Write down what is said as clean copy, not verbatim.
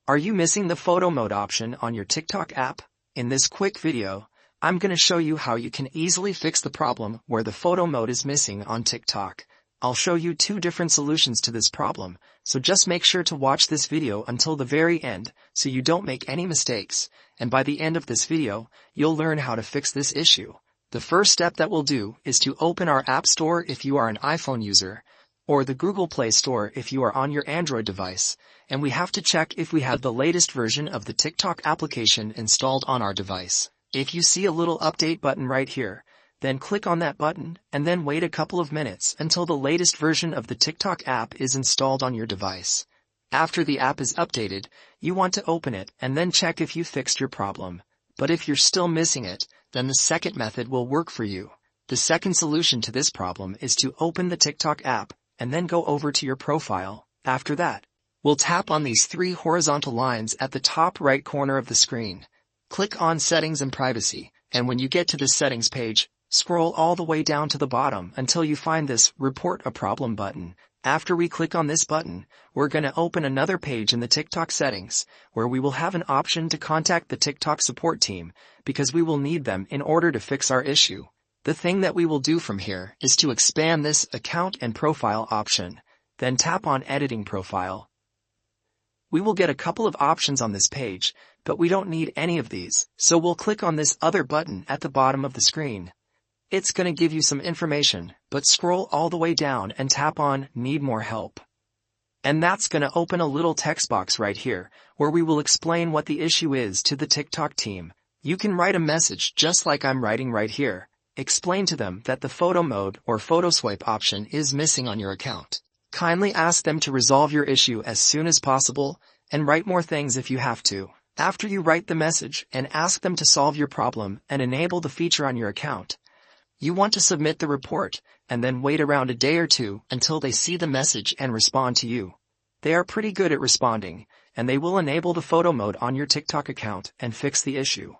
Are you missing the photo mode option on your TikTok app? In this quick video, I'm going to show you how you can easily fix the problem where the photo mode is missing on TikTok. I'll show you two different solutions to this problem, so just make sure to watch this video until the very end so you don't make any mistakes, and by the end of this video, you'll learn how to fix this issue. The first step that we'll do is to open our App Store if you are an iPhone user, or the Google Play Store if you are on your Android device, and we have to check if we have the latest version of the TikTok application installed on our device. If you see a little update button right here, then click on that button and then wait a couple of minutes until the latest version of the TikTok app is installed on your device. After the app is updated, you want to open it and then check if you fixed your problem. But if you're still missing it, then the second method will work for you. The second solution to this problem is to open the TikTok app and then go over to your profile. After that, we'll tap on these three horizontal lines at the top right corner of the screen. Click on Settings and Privacy, and when you get to the Settings page, scroll all the way down to the bottom until you find this Report a Problem button. After we click on this button, we're going to open another page in the TikTok settings, where we will have an option to contact the TikTok support team, because we will need them in order to fix our issue. The thing that we will do from here is to expand this Account and Profile option, then tap on Editing Profile. We will get a couple of options on this page, but we don't need any of these, so we'll click on this other button at the bottom of the screen. It's going to give you some information, but scroll all the way down and tap on Need More Help. And that's going to open a little text box right here, where we will explain what the issue is to the TikTok team. You can write a message just like I'm writing right here. Explain to them that the photo mode or photo swipe option is missing on your account. Kindly ask them to resolve your issue as soon as possible, and write more things if you have to. After you write the message and ask them to solve your problem and enable the feature on your account, you want to submit the report and then wait around a day or two until they see the message and respond to you. They are pretty good at responding, and they will enable the photo mode on your TikTok account and fix the issue.